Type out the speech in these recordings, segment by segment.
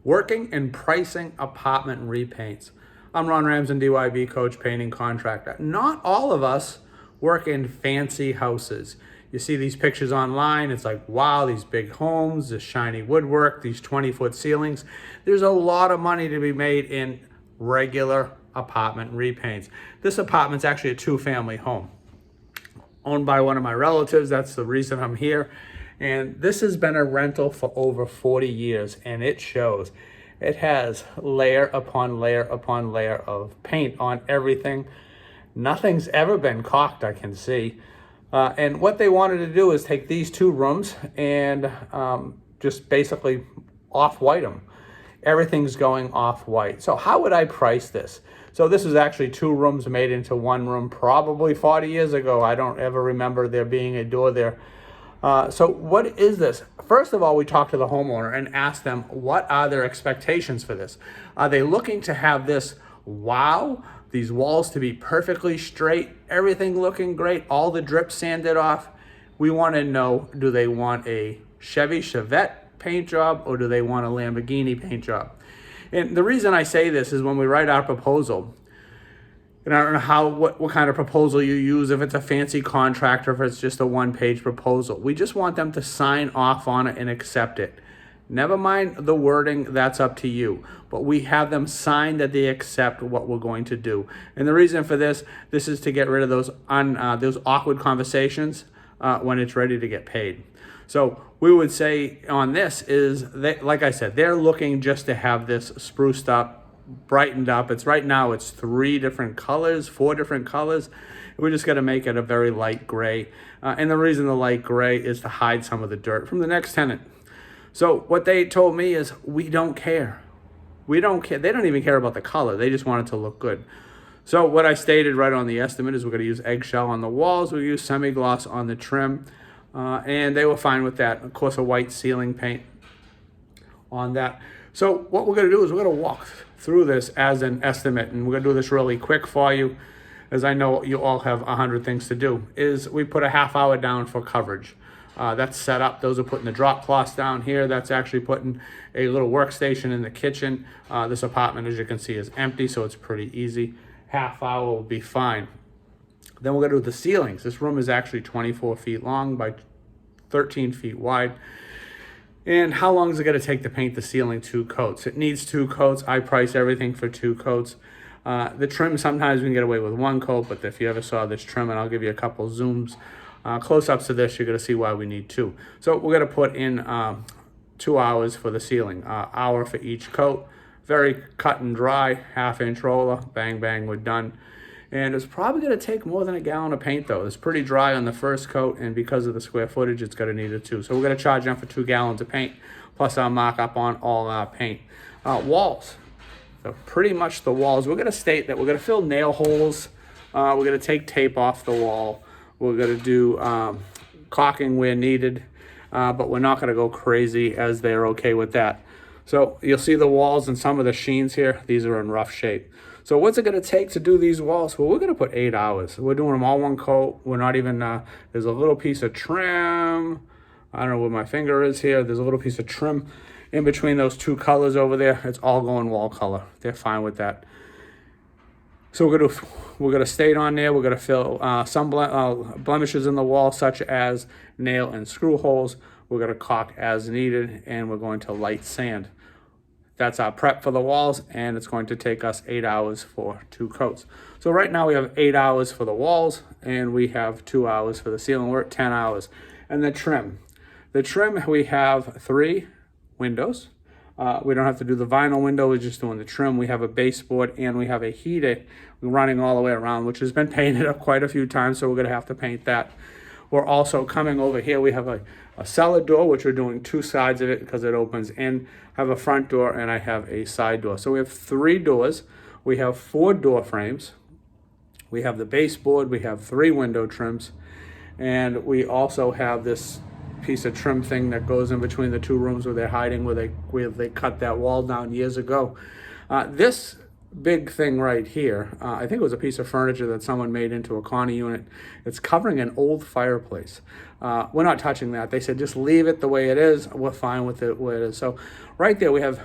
Working and pricing apartment repaints. I'm Ron Ramsden, DYB coach, painting contractor. Not all of us work in fancy houses. You see these pictures online, it's like, wow, these big homes, this shiny woodwork, these 20-foot ceilings. There's a lot of money to be made in regular apartment repaints. This apartment's actually a two-family home owned by one of my relatives. That's the reason I'm here. And this has been a rental for over 40 years, and it shows. It has layer upon layer upon layer of paint on everything. Nothing's ever been caulked, I can see. And what they wanted to do is take these two rooms and just basically off-white them. Everything's going off-white. So how would I price this? So this is actually two rooms made into one room probably 40 years ago. I don't ever remember there being a door there. So what is this? First of all, we talked to the homeowner and asked them, what are their expectations for this? Are they looking to have this, wow, these walls to be perfectly straight, everything looking great, all the drips sanded off? We want to know, do they want a Chevette paint job or do they want a Lamborghini paint job? And the reason I say this is when we write our proposal, and I don't know what kind of proposal you use, if it's a fancy contractor, if it's just a one-page proposal. We just want them to sign off on it and accept it. Never mind the wording, that's up to you. But we have them sign that they accept what we're going to do. And the reason for this is to get rid of those awkward conversations when it's ready to get paid. So we would say on this is, like I said, they're looking just to have this spruced up, brightened up. Right now it's 4 different colors. We just got to make it a very light gray. And the reason the light gray is to hide some of the dirt from the next tenant. So what they told me is, we don't care. We don't care. They don't even care about the color. They just want it to look good. So what I stated right on the estimate is we're going to use eggshell on the walls. We'll use semi-gloss on the trim. And they were fine with that. Of course, a white ceiling paint on that. So what we're going to do is we're going to walk through this as an estimate, and we're going to do this really quick for you, as I know you all have 100 things to do. Is we put a half hour down for coverage. That's set up. Those are putting the drop cloths down here. That's actually putting a little workstation in the kitchen. This apartment, as you can see, is empty, so it's pretty easy. Half hour will be fine. Then we're going to do the ceilings. This room is actually 24 feet long by 13 feet wide. And how long is it going to take to paint the ceiling 2 coats? It needs 2 coats. I price everything for 2 coats. The trim, sometimes we can get away with 1 coat, but if you ever saw this trim, and I'll give you a couple zooms, close-ups to this, you're going to see why we need 2. So we're going to put in 2 hours for the ceiling, hour for each coat. Very cut and dry, half-inch roller, bang, bang, we're done. And it's probably going to take more than a gallon of paint, though. It's pretty dry on the first coat, and because of the square footage, it's going to need it too. So we're going to charge them for 2 gallons of paint, plus our markup on all our paint. Walls. So pretty much the walls. We're going to state that we're going to fill nail holes. We're going to take tape off the wall. We're going to do caulking where needed, but we're not going to go crazy, as they're okay with that. So you'll see the walls and some of the sheens here. These are in rough shape. So what's it going to take to do these walls? Well, we're going to put 8 hours. We're doing them all 1 coat. We're not even, there's a little piece of trim. I don't know where my finger is here. There's a little piece of trim in between those 2 colors over there. It's all going wall color. They're fine with that. So we're going to state on there. We're going to fill some blemishes in the wall, such as nail and screw holes. We're going to caulk as needed, and we're going to light sand. That's our prep for the walls, and it's going to take us 8 hours for 2 coats. So right now we have 8 hours for the walls, and we have 2 hours for the ceiling. We're at 10 hours. And the trim. The trim, we have 3 windows. We don't have to do the vinyl window. We're just doing the trim. We have a baseboard, and we have a heater running all the way around, which has been painted up quite a few times, so we're going to have to paint that. We're also coming over here. We have a cellar door, which we're doing 2 sides of it because it opens in. I have a front door, and I have a side door. So we have 3 doors. We have 4 door frames. We have the baseboard. We have 3 window trims. And we also have this piece of trim thing that goes in between the 2 rooms where they're hiding, where they cut that wall down years ago. This big thing right here, I think it was a piece of furniture that someone made into a Connie unit. It's covering an old fireplace. We're not touching that. They said just leave it the way it is. We're fine with it where it is. So right there we have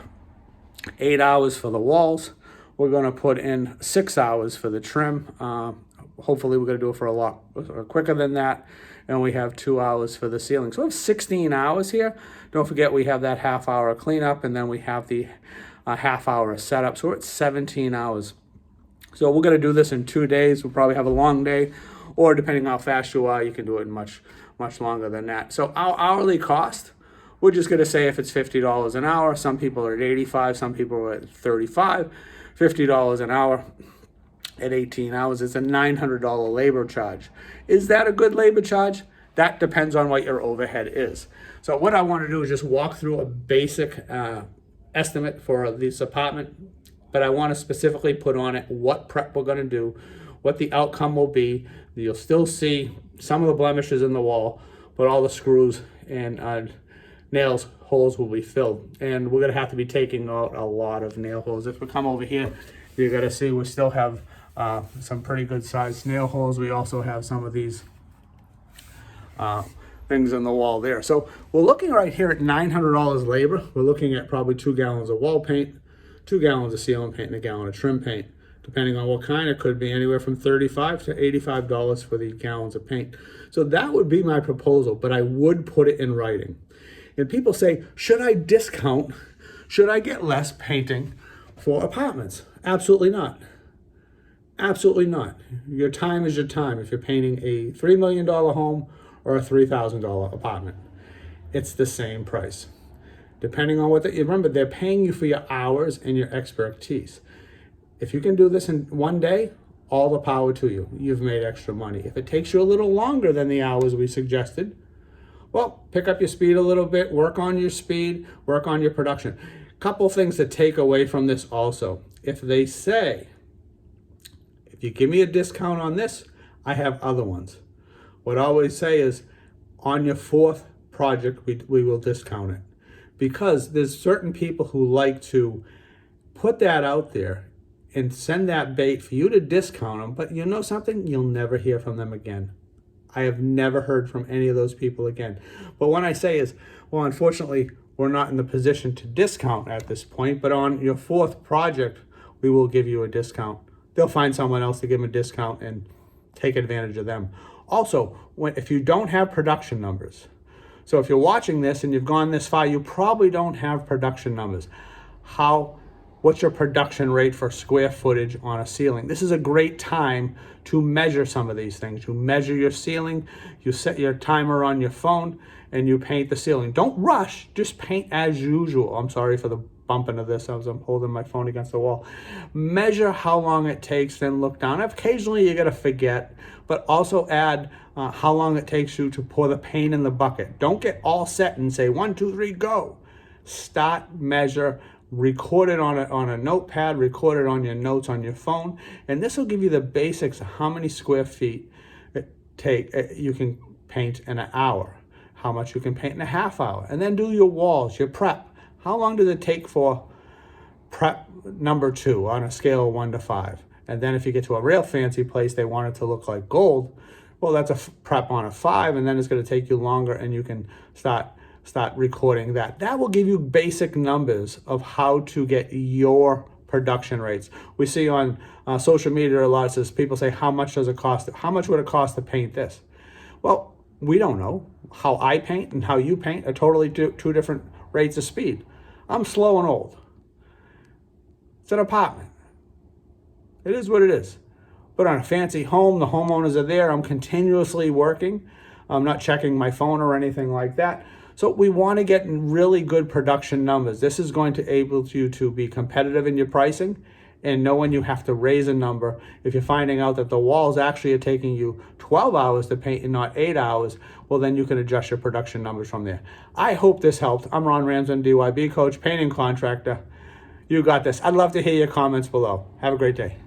8 hours for the walls. We're going to put in 6 hours for the trim. Hopefully we're going to do it for a lot quicker than that. And we have 2 hours for the ceiling. So we have 16 hours here. Don't forget we have that half hour cleanup, and then we have the half hour setup. So we're at 17 hours. So we're going to do this in 2 days. We'll probably have a long day, or depending on how fast you are, you can do it in much longer than that. So our hourly cost, we're just going to say if it's $50 an hour. Some people are at 85, some people are at 35. $50 an hour at 18 hours. It's a $900 labor charge. Is that a good labor charge? That depends on what your overhead is. So what I want to do is just walk through a basic estimate for this apartment, but I want to specifically put on it what prep we're going to do, what the outcome will be. You'll still see some of the blemishes in the wall, but all the screws and nails holes will be filled. And we're going to have to be taking out a lot of nail holes. If we come over here, you're going to see we still have some pretty good sized nail holes. We also have some of these things in the wall there. So we're looking right here at $900 labor. We're looking at probably 2 gallons of wall paint, 2 gallons of ceiling paint, and a gallon of trim paint. Depending on what kind, it could be anywhere from $35 to $85 for the gallons of paint. So that would be my proposal, but I would put it in writing. And people say, should I discount? Should I get less painting for apartments? Absolutely not. Absolutely not. Your time is your time. If you're painting a $3 million home or a $3,000 apartment, it's the same price. Depending on what remember, they're paying you for your hours and your expertise. If you can do this in one day, all the power to you. You've made extra money. If it takes you a little longer than the hours we suggested, well, pick up your speed a little bit, work on your speed, work on your production. Couple things to take away from this also. If they say, if you give me a discount on this, I have other ones. What I always say is, on your 4th project, we will discount it. Because there's certain people who like to put that out there and send that bait for you to discount them, but you know something? You'll never hear from them again. I have never heard from any of those people again. But what I say is, well, unfortunately, we're not in the position to discount at this point, but on your 4th project, we will give you a discount. They'll find someone else to give them a discount and take advantage of them. Also, if you don't have production numbers, so if you're watching this and you've gone this far, you probably don't have production numbers. What's your production rate for square footage on a ceiling? This is a great time to measure some of these things. You measure your ceiling, you set your timer on your phone, and you paint the ceiling. Don't rush, just paint as usual. I'm sorry for the bumping of this as I'm holding my phone against the wall. Measure how long it takes, then look down. Occasionally you're gonna forget, but also add how long it takes you to pour the paint in the bucket. Don't get all set and say 1, 2, 3, go. Start, measure, record it on a notepad, record it on your notes on your phone, and this will give you the basics of how many square feet you can paint in an hour, how much you can paint in a half hour, and then do your walls, your prep. How long does it take for prep number 2 on a scale of 1 to 5? And then if you get to a real fancy place, they want it to look like gold, well, that's a prep on a 5, and then it's going to take you longer, and you can start recording that. That will give you basic numbers of how to get your production rates. We see on social media a lot of this, people say, how much does it cost? How much would it cost to paint this? Well, we don't know. How I paint and how you paint are totally two different rates of speed. I'm slow and old. It's an apartment. It is what it is. But on a fancy home, the homeowners are there. I'm continuously working. I'm not checking my phone or anything like that. So we want to get really good production numbers. This is going to enable you to be competitive in your pricing and know when you have to raise a number. If you're finding out that the walls actually are taking you 12 hours to paint and not 8 hours, well, then you can adjust your production numbers from there. I hope this helped. I'm Ron Ramsden, DYB coach, painting contractor. You got this. I'd love to hear your comments below. Have a great day.